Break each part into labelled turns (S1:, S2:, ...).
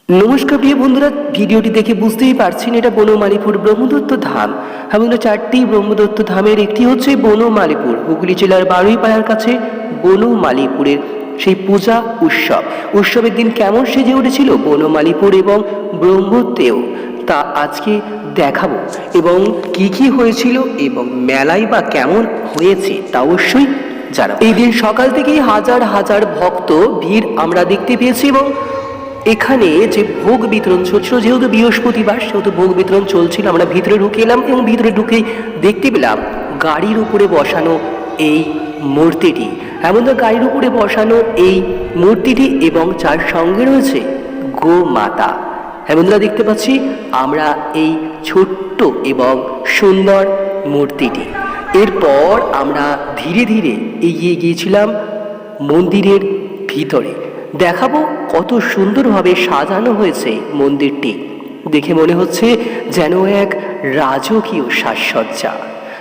S1: নমস্কার প্রিয় বন্ধুরা, ভিডিওটি দেখে বুঝতেই পারছেন এটা বনমালীপুর ব্রহ্মদত্ত ধাম। হ্যাঁ বন্ধুরা, চারটি ব্রহ্মদত্ত ধামের একটি হচ্ছে বনমালীপুর, হুগলি জেলার বারুইপাড়ার কাছে বনমালীপুরের সেই পূজা উৎসবের দিন কেমন সেজে উঠেছিল বনমালীপুর এবং ব্রহ্মদেও, তা আজকে দেখাবো। এবং কি হয়েছিল এবং মেলায় বা কেমন হয়েছে তা অবশ্যই জানাবো। এই দিন সকাল থেকেই হাজার হাজার ভক্ত ভিড় আমরা দেখতে পেয়েছি এবং এখানে যে ভোগ বিতরণ চলছিল, যেহেতু বৃহস্পতিবার সেহেতু ভোগ বিতরণ চলছিল। আমরা ভিতরে ঢুকে এলাম এবং ভিতরে ঢুকেই দেখতে পেলাম গাড়ির উপরে বসানো এই মূর্তিটি। এমন তো গাড়ির উপরে বসানো এই মূর্তিটি এবং যার সঙ্গে রয়েছে গোমাতা। বন্ধুরা, দেখতে পাচ্ছি আমরা এই ছোট্ট এবং সুন্দর মূর্তিটি। এরপর আমরা ধীরে ধীরে এগিয়ে গিয়েছিলাম মন্দিরের ভিতরে। দেখাবো কত সুন্দরভাবে সাজানো হয়েছে মন্দিরটি। দেখে মনে হচ্ছে যেন এক রাজকীয় সাজসজ্জা।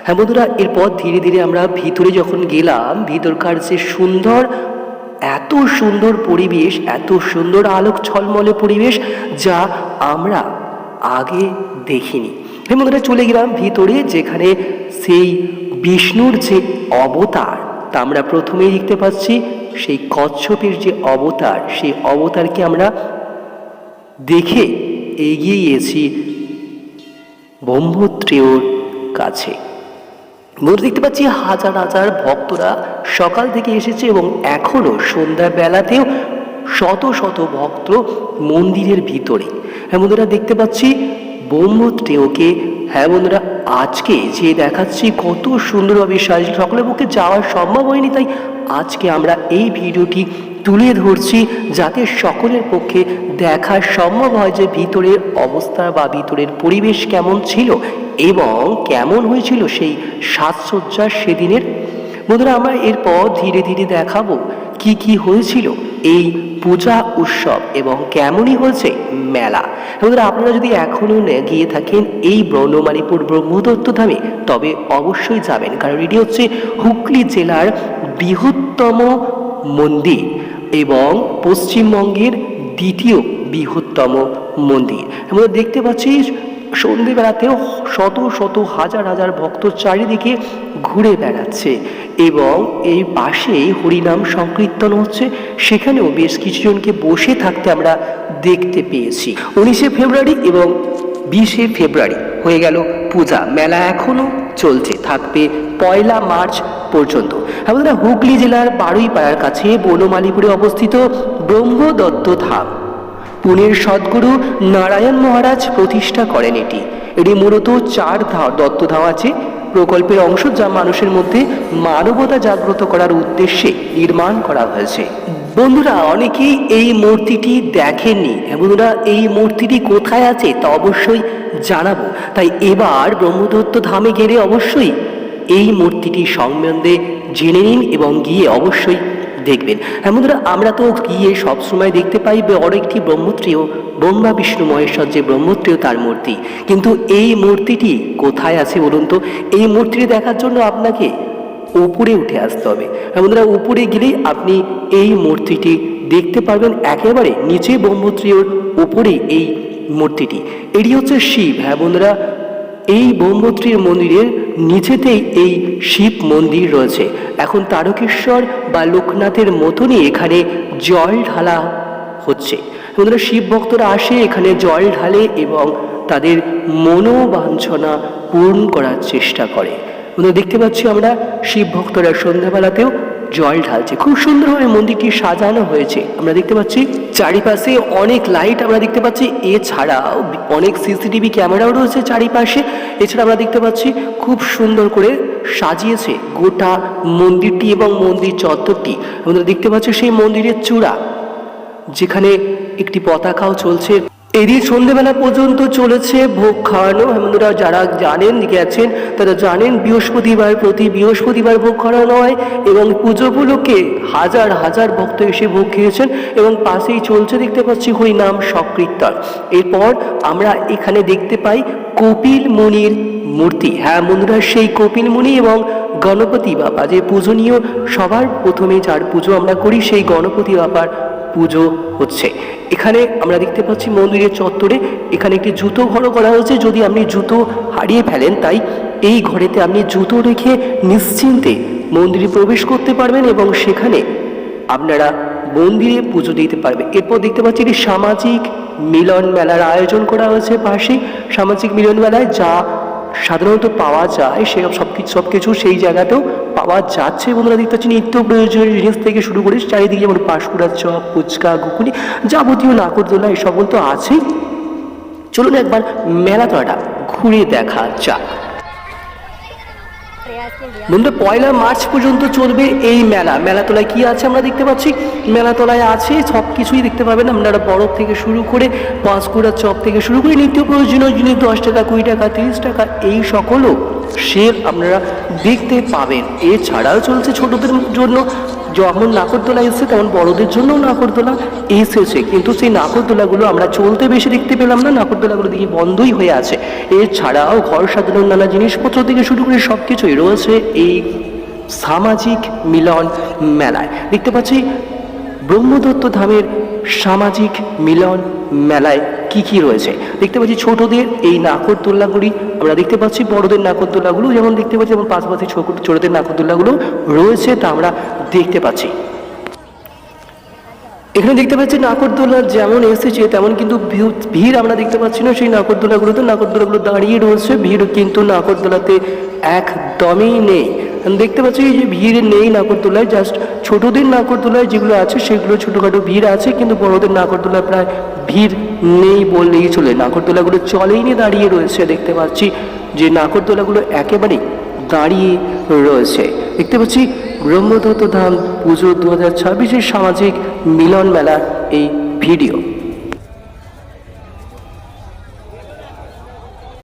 S1: হ্যাঁ বন্ধুরা, এরপর ধীরে ধীরে আমরা ভিতরে যখন গেলাম, ভিতরকার যে সুন্দর, এত সুন্দর পরিবেশ, এত সুন্দর আলোক ঝলমলে পরিবেশ যা আমরা আগে দেখিনি। হ্যাঁ বন্ধুরা, চলে গেলাম ভিতরে, যেখানে সেই বিষ্ণুর যে অবতার তা আমরা প্রথমেই দেখতে পাচ্ছি। সেই কচ্ছপের যে অবতার, সেই অবতারকে আমরা দেখে এগিয়ে গিয়েছি ব্রহ্মত্রেয়র কাছে। দেখতে পাচ্ছি হাজার হাজার ভক্তরা সকাল থেকে এসেছে এবং এখনো সন্ধ্যাবেলাতেও শত শত ভক্ত মন্দিরের ভিতরে। হ্যাঁ বন্ধুরা, দেখতে পাচ্ছি ব্রহ্মত্রেয়কে। হ্যাঁ বন্ধুরা, আজকে যে দেখাচ্ছি কত সুন্দরভাবে সাজিয়ে, সকলের পক্ষে যাওয়া সম্ভব হয়নি, তাই আজকে আমরা এই ভিডিওটি তুলে ধরছি যাতে সকলের পক্ষে দেখা সম্ভব হয় যে ভিতরের অবস্থা বা ভিতরের পরিবেশ কেমন ছিল এবং কেমন হয়েছিল সেই সাজসজ্জা সেদিনের। বন্ধুরা, আমরা এরপর ধীরে ধীরে দেখাবো কি হয়েছিল এই পূজা উৎসব এবং কেমনই হয়েছে মেলা। বন্ধুরা, আপনারা যদি এখনো গিয়ে থাকেন এই বনমালীপুর ব্রহ্মদত্ত ধামে, তবে অবশ্যই যাবেন, কারণ এটি হচ্ছে হুগলি জেলার বৃহত্তম মন্দির এবং পশ্চিমবঙ্গের দ্বিতীয় বৃহত্তম মন্দির। আমরা দেখতে পাচ্ছি সন্ধেবেলাতেও শত শত হাজার হাজার ভক্ত চারিদিকে ঘুরে বেড়াচ্ছে এবং এই পাশেই হরিনাম সংকীর্তন হচ্ছে। সেখানেও বেশ কিছুজনকে বসে থাকতে আমরা দেখতে পেয়েছি। 19শে ফেব্রুয়ারি এবং 20শে ফেব্রুয়ারি হয়ে গেল পূজা, মেলা এখনো চলছে, থাকবে 1 মার্চ পর্যন্ত। আমাদের হুগলি জেলার বারুইপাড়ার কাছে বনমালীপুরে অবস্থিত ব্রহ্মদত্ত ধাম পুনের সদ্গুরু নারায়ণ মহারাজ প্রতিষ্ঠা করেন। এটি মূলত 4 দত্তধাম আছে প্রকল্পের অংশ, যা মানুষের মধ্যে মানবতা জাগ্রত করার উদ্দেশ্যে নির্মাণ করা হয়েছে। বন্ধুরা, অনেকেই এই মূর্তিটি দেখেননি। বন্ধুরা, এই মূর্তিটি কোথায় আছে তা অবশ্যই জানাবো, তাই এবার ব্রহ্মদত্ত ধামে গেলে অবশ্যই এই মূর্তিটি সম্বন্ধে জেনে নিন এবং গিয়ে অবশ্যই দেখবেন। বন্ধুরা, আমরা তো গিয়ে সবসময় দেখতে পাই বড় একটি ব্রহ্মত্রেয়, ব্রহ্মা বিষ্ণু মহেশ্বর যে ব্রহ্মত্রেয় তার মূর্তি, কিন্তু এই মূর্তিটি কোথায় আছে বলুন তো? এই মূর্তিটি দেখার জন্য আপনাকে উপরে উঠে আসতে হবে। বন্ধুরা, উপরে গেলেই আপনি এই মূর্তিটি দেখতে পারবেন, একেবারে নিচে ব্রহ্মত্রেয়র উপরে এই মূর্তিটি। এটি হচ্ছে শিব। হ্যাঁ বন্ধুরা, এই ব্রহ্মত্রেয় মন্দিরের নিচেতেই এই শিব মন্দির রয়েছে। এখন তারকেশ্বর বা লোকনাথের মতনই এখানে জল ঢালা হচ্ছে। বন্ধুরা, শিব ভক্তরা আসে এখানে জল ঢালে এবং তাদের মনোবাঞ্ছনা পূরণ করার চেষ্টা করে। বন্ধুরা, দেখতে পাচ্ছি আমরা শিব ভক্তরা সন্ধ্যাবেলাতেও জল ঢালছে। খুব সুন্দরভাবে মন্দিরটি সাজানো হয়েছে। আমরা দেখতে পাচ্ছি চারিপাশে অনেক লাইট আমরা দেখতে পাচ্ছি, এছাড়াও অনেক সিসিটিভি ক্যামেরাও রয়েছে চারিপাশে। এছাড়া আমরা দেখতে পাচ্ছি খুব সুন্দর করে সাজিয়েছে গোটা মন্দিরটি এবং মন্দির চত্বরটি। আমরা দেখতে পাচ্ছি সেই মন্দিরের চূড়া, যেখানে একটি পতাকাও চলছে। এদিন সন্ধ্যেবেলা পর্যন্ত চলেছে ভোগ খাওয়ানো। বন্ধুরা, যারা জানেন, গেছেন, তারা জানেন প্রতি বৃহস্পতিবার ভোগ খাওয়ানো হয় এবং পুজো উপলক্ষে হাজার হাজার ভক্ত এসে ভোগ খেয়েছেন এবং পাশেই চলছে দেখতে পাচ্ছি হরিনাম সংকীর্তন। এরপর আমরা এখানে দেখতে পাই কপিল মুনির মূর্তি। হ্যাঁ বন্ধুরা, সেই কপিল মুনি এবং গণপতি বাবা যে পূজনীয়, সবার প্রথমে যার পুজো আমরা করি সেই গণপতি বাবার পুজো হচ্ছে। এখানে আমরা দেখতে পাচ্ছি মন্দিরের চত্বরে এখানে একটি জুতো ঘরও করা হয়েছে, যদি আপনি জুতো হারিয়ে ফেলেন তাই এই ঘরেতে আপনি জুতো রেখে নিশ্চিন্তে মন্দিরে প্রবেশ করতে পারবেন এবং সেখানে আপনারা মন্দিরে পুজো দিতে পারবে। এরপর দেখতে পাচ্ছি এটি সামাজিক মিলন মেলার আয়োজন করা হয়েছে পাশেই। সামাজিক মিলন মেলায় যা সাধারণত পাওয়া যায় সে সব কিছু সেই জায়গাতেও পাওয়া যাচ্ছে। বন্ধুরা দেখতে পাচ্ছি নিত্য প্রয়োজনীয় জিনিস থেকে শুরু করে চারিদিকে যেমন পাঁশকুড়ার চপ, ফুচকা, ঘুগনি, যাবতীয় নাগরদোলা এই সকল তো আছেই। চলুন একবার মেলাতলাটা ঘুরে দেখা যাক। বন্ধুরা 1 মার্চ পর্যন্ত চলবে এই মেলাতলায় কি আছে আমরা দেখতে পাচ্ছি। মেলাতলায় আছে সব কিছুই দেখতে পাবেন আপনারা, বরফ থেকে শুরু করে পাঁশকুড়ার চপ থেকে শুরু করে নিত্য প্রয়োজনীয় জিনিস 10 টাকা, 20 টাকা, 30 টাকা এই সকলও সেল আপনারা দেখতে পাবেন। এছাড়াও চলছে ছোটদের জন্য, যেমন নাগরদোলা এসেছে তেমন বড়দের জন্যও নাগরদোলা এসেছে, কিন্তু সেই নাগরদোলাগুলো আমরা চলতে বেশি দেখতে পেলাম না, নাগরদোলাগুলো দেখি বন্ধই হয়ে আছে। এছাড়াও ঘর সাজানোর নানা জিনিসপত্র থেকে শুরু করে সব কিছুই রয়েছে এই সামাজিক মিলন মেলায়। দেখতে পাচ্ছি ব্রহ্মদত্ত ধামের সামাজিক মিলন মেলায় কি কি রয়েছে দেখতে পাচ্ছি। ছোটদের এই নাগরদোলাগুলি আমরা দেখতে পাচ্ছি, বড়দের নাগরদোলাগুলো যেমন দেখতে পাচ্ছি, যেমন পাশাপাশি ছোটদের নাগরদোলাগুলো রয়েছে তা আমরা দেখতে পাচ্ছি। এখানে দেখতে পাচ্ছি নাগরদোলা যেমন এসেছে তেমন কিন্তু ভিড় আমরা দেখতে পাচ্ছি না সেই নাগরদোলাগুলো দাঁড়িয়ে রয়েছে, ভিড় কিন্তু নাগরদোলাতে একদমই নেই। দেখতে পাচ্ছি যে ভিড় নেই নাগরদোলায়, জাস্ট ছোটদের নাগরদোলায় যেগুলো আছে সেগুলো ছোটোখাটো ভিড় আছে, কিন্তু বড়দের নাগরদোলায় প্রায় ভিড় নেই বললেই চলে। নাগরদোলাগুলো চলেই নিয়ে দাঁড়িয়ে রয়েছে, দেখতে পাচ্ছি যে নাগরদোলাগুলো একেবারেই দাঁড়িয়ে রয়েছে। দেখতে পাচ্ছি ব্রহ্মদত্ত ধাম পুজো 2026 সামাজিক মিলন মেলার এই ভিডিও।